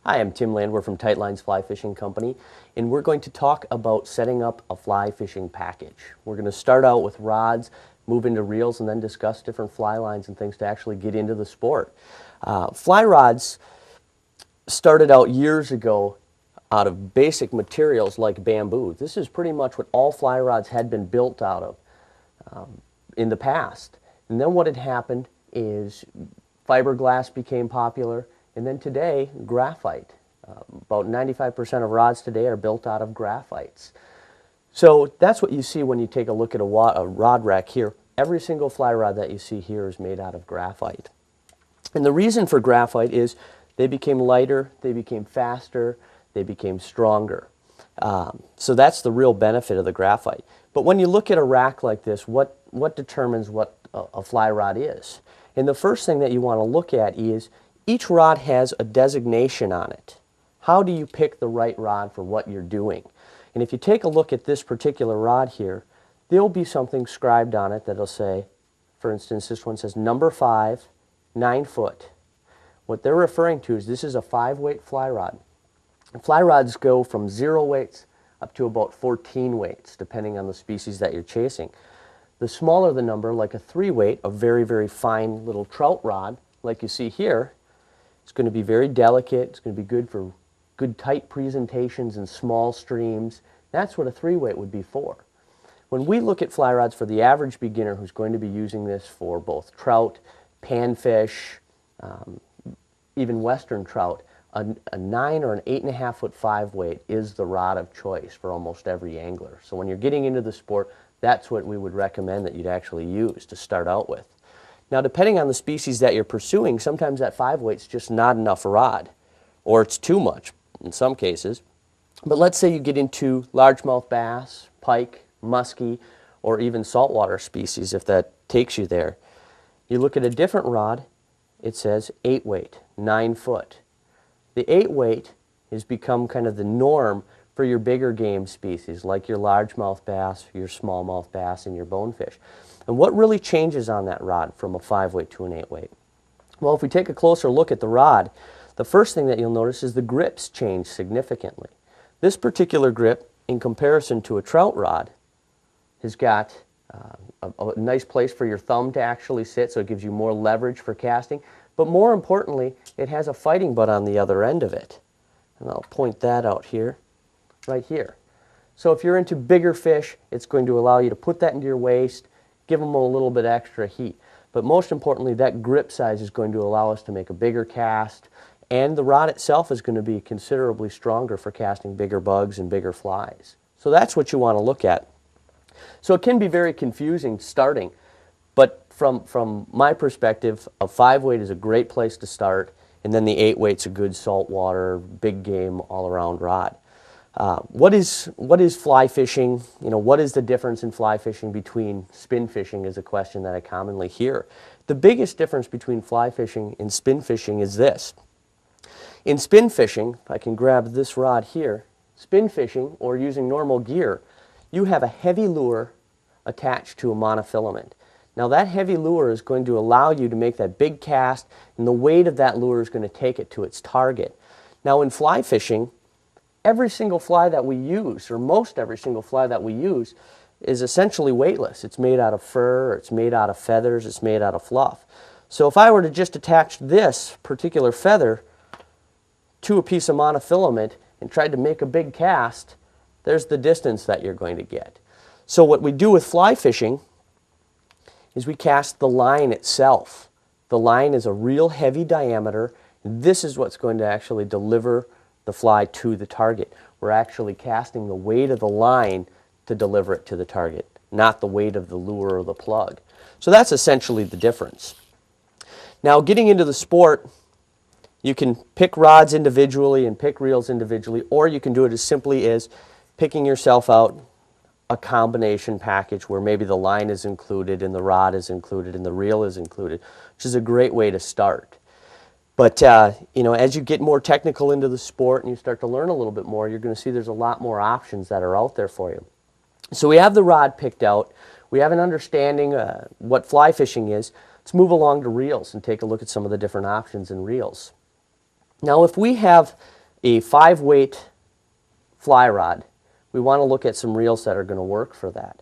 Hi, I'm Tim Land. We're from Tight Lines Fly Fishing Company, and we're going to talk about setting up a fly fishing package. We're going to start out with rods, move into reels, and then discuss different fly lines and things to actually get into the sport. Fly rods started out years ago out of basic materials like bamboo. This is pretty much what all fly rods had been built out of in the past. And then what had happened is fiberglass became popular, and then today, graphite. About 95% of rods today are built out of graphites. So that's what you see when you take a look at a rod rack here. Every single fly rod that you see here is made out of graphite. And the reason for graphite is they became lighter, they became faster, they became stronger. So that's the real benefit of the graphite. But when you look at a rack like this, what determines what a fly rod is? And the first thing that you want to look at is each rod has a designation on it. How do you pick the right rod for what you're doing? And if you take a look at this particular rod here, there'll be something scribed on it that'll say, for instance, this one says number 5, 9 foot. What they're referring to is this is a 5-weight fly rod. Fly rods go from 0 weights up to about 14 weights, depending on the species that you're chasing. The smaller the number, like a 3-weight, a very, very fine little trout rod, like you see here, it's going to be very delicate. It's going to be good for good tight presentations in small streams. That's what a 3-weight would be for. When we look at fly rods for the average beginner who's going to be using this for both trout, panfish, even western trout, a 9 or an 8.5 foot 5-weight is the rod of choice for almost every angler. So when you're getting into the sport, that's what we would recommend that you'd actually use to start out with. Now, depending on the species that you're pursuing, sometimes that 5-weight's just not enough rod, or it's too much in some cases. But let's say you get into largemouth bass, pike, muskie, or even saltwater species, if that takes you there. You look at a different rod, it says 8-weight, 9 foot. The 8-weight has become kind of the norm for your bigger game species, like your largemouth bass, your smallmouth bass, and your bonefish. And what really changes on that rod from a 5-weight to an 8-weight? Well, if we take a closer look at the rod, the first thing that you'll notice is the grips change significantly. This particular grip, in comparison to a trout rod, has got a nice place for your thumb to actually sit, so it gives you more leverage for casting. But more importantly, it has a fighting butt on the other end of it. And I'll point that out here, right here. So if you're into bigger fish, it's going to allow you to put that into your waist, give them a little bit extra heat. But most importantly, that grip size is going to allow us to make a bigger cast, and the rod itself is going to be considerably stronger for casting bigger bugs and bigger flies. So that's what you want to look at. So it can be very confusing starting, but from my perspective, a 5-weight is a great place to start, and then the 8-weight's a good saltwater, big game, all-around rod. What is fly fishing? You know, what is the difference in fly fishing between spin fishing is a question that I commonly hear. The biggest difference between fly fishing and spin fishing is this. In spin fishing, if I can grab this rod here, spin fishing, or using normal gear, you have a heavy lure attached to a monofilament. Now that heavy lure is going to allow you to make that big cast, and the weight of that lure is going to take it to its target. Now in fly fishing, every single fly that we use, or most every single fly that we use, is essentially weightless. It's made out of fur, it's made out of feathers, it's made out of fluff. So if I were to just attach this particular feather to a piece of monofilament and tried to make a big cast, there's the distance that you're going to get. So what we do with fly fishing is we cast the line itself. The line is a real heavy diameter. This is what's going to actually deliver the fly to the target. We're actually casting the weight of the line to deliver it to the target, not the weight of the lure or the plug. So that's essentially the difference. Now, getting into the sport, you can pick rods individually and pick reels individually, or you can do it as simply as picking yourself out a combination package where maybe the line is included and the rod is included and the reel is included, which is a great way to start. But you know, as you get more technical into the sport and you start to learn a little bit more, you're going to see there's a lot more options that are out there for you. So we have the rod picked out. We have an understanding what fly fishing is. Let's move along to reels and take a look at some of the different options in reels. Now if we have a 5-weight fly rod, we want to look at some reels that are going to work for that.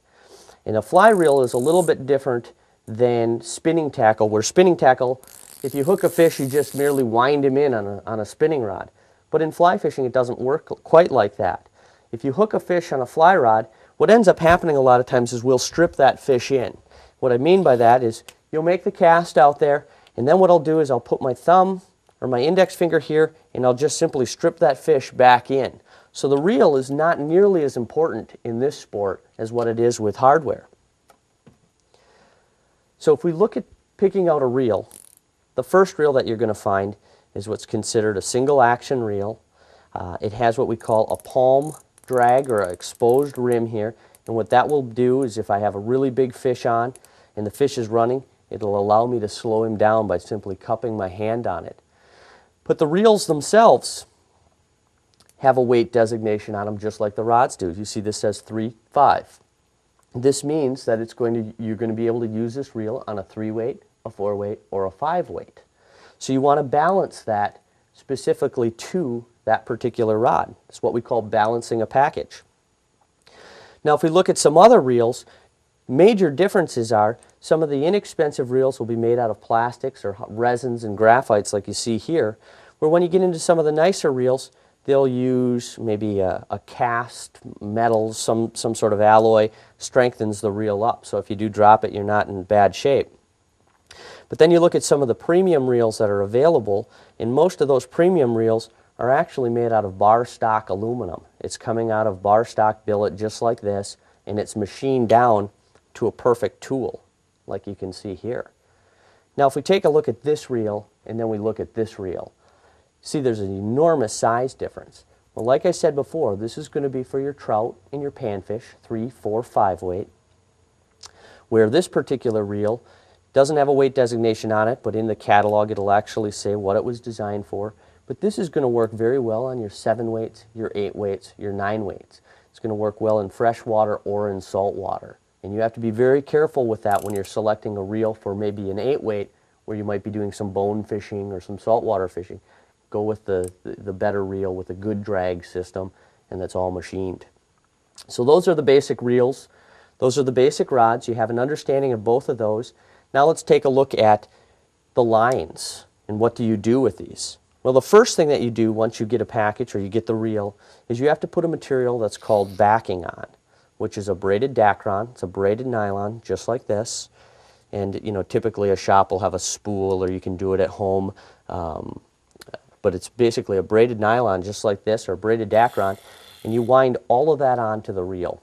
And a fly reel is a little bit different than spinning tackle, where spinning tackle, if you hook a fish, you just merely wind him in on a spinning rod. But in fly fishing, it doesn't work quite like that. If you hook a fish on a fly rod, what ends up happening a lot of times is we'll strip that fish in. What I mean by that is you'll make the cast out there, and then what I'll do is I'll put my thumb or my index finger here, and I'll just simply strip that fish back in. So the reel is not nearly as important in this sport as what it is with hardware. So if we look at picking out a reel, the first reel that you're going to find is what's considered a single action reel. It has what we call a palm drag or an exposed rim here, and what that will do is if I have a really big fish on and the fish is running, it'll allow me to slow him down by simply cupping my hand on it. But the reels themselves have a weight designation on them just like the rods do. You see this says 3-5. This means that you're going to be able to use this reel on a 3-weight, a 4-weight, or a 5-weight. So you want to balance that specifically to that particular rod. It's what we call balancing a package. Now if we look at some other reels, major differences are some of the inexpensive reels will be made out of plastics or resins and graphites like you see here, where when you get into some of the nicer reels, they'll use maybe a cast metal, some sort of alloy, strengthens the reel up. So if you do drop it, you're not in bad shape. But then you look at some of the premium reels that are available, and most of those premium reels are actually made out of bar stock aluminum. It's coming out of bar stock billet just like this, and it's machined down to a perfect tool, like you can see here. Now if we take a look at this reel, and then we look at this reel, see there's an enormous size difference. Well, like I said before, this is going to be for your trout and your panfish, 3, 4, 5-weight, where this particular reel doesn't have a weight designation on it, but in the catalog it'll actually say what it was designed for. But this is going to work very well on your 7-weights, your 8-weights, your 9-weights. It's going to work well in fresh water or in salt water. And you have to be very careful with that when you're selecting a reel for maybe an 8-weight, where you might be doing some bone fishing or some saltwater fishing. Go with the better reel with a good drag system, and that's all machined. So those are the basic reels. Those are the basic rods. You have an understanding of both of those. Now let's take a look at the lines and what do you do with these. Well, the first thing that you do once you get a package or you get the reel is you have to put a material that's called backing on, which is a braided Dacron. It's a braided nylon just like this. And typically a shop will have a spool, or you can do it at home. But it's basically a braided nylon just like this, or a braided Dacron, and you wind all of that onto the reel.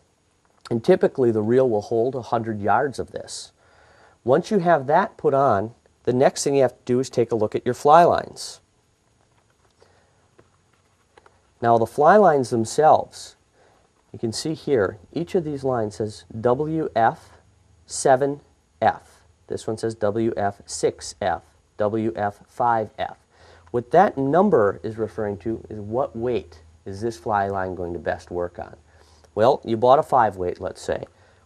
And typically the reel will hold 100 yards of this. Once you have that put on, the next thing you have to do is take a look at your fly lines. Now the fly lines themselves, you can see here, each of these lines says WF7F. This one says WF6F, WF5F. What that number is referring to is what weight is this fly line going to best work on. Well, you bought a 5-weight, let's say.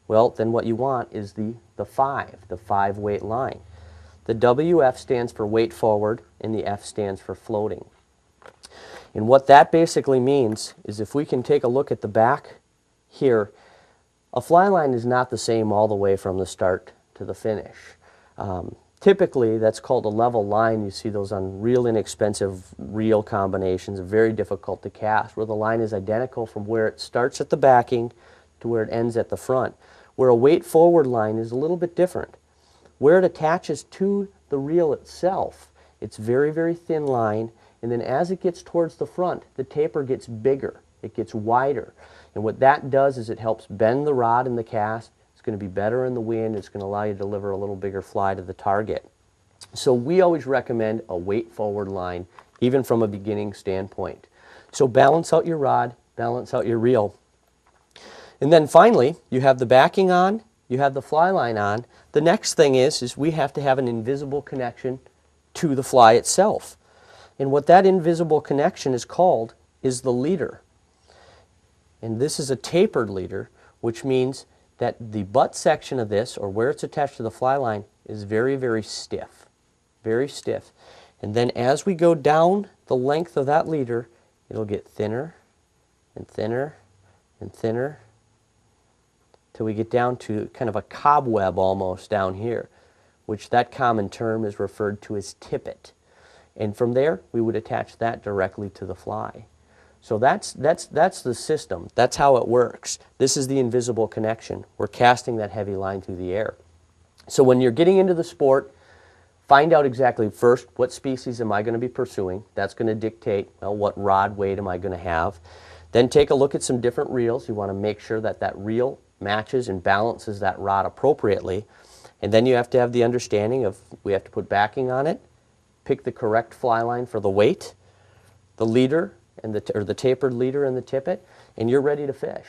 Well, then what you want is the 5-weight line. The WF stands for weight forward, and the F stands for floating. And what that basically means is if we can take a look at the back here, a fly line is not the same all the way from the start to the finish. Typically, that's called a level line. You see those on real inexpensive reel combinations, very difficult to cast, where the line is identical from where it starts at the backing to where it ends at the front. Where a weight forward line is a little bit different. Where it attaches to the reel itself, it's very, very thin line, and then as it gets towards the front, the taper gets bigger, it gets wider. And what that does is it helps bend the rod in the cast. It's going to be better in the wind. It's going to allow you to deliver a little bigger fly to the target. So we always recommend a weight forward line, even from a beginning standpoint. So balance out your rod, balance out your reel. And then finally, you have the backing on, you have the fly line on. The next thing is we have to have an invisible connection to the fly itself. And what that invisible connection is called is the leader. And this is a tapered leader, which means that the butt section of this, or where it's attached to the fly line, is very, very stiff. Very stiff. And then as we go down the length of that leader, it'll get thinner and thinner and thinner till we get down to kind of a cobweb almost down here, which that common term is referred to as tippet. And from there, we would attach that directly to the fly. So that's the system. That's how it works. This is the invisible connection. We're casting that heavy line through the air. So when you're getting into the sport, find out exactly first what species am I going to be pursuing. That's going to dictate, well, what rod weight am I going to have. Then take a look at some different reels. You want to make sure that that reel matches and balances that rod appropriately. And then you have to have the understanding of we have to put backing on it, pick the correct fly line for the weight, the leader, and the tapered leader and the tippet, and you're ready to fish.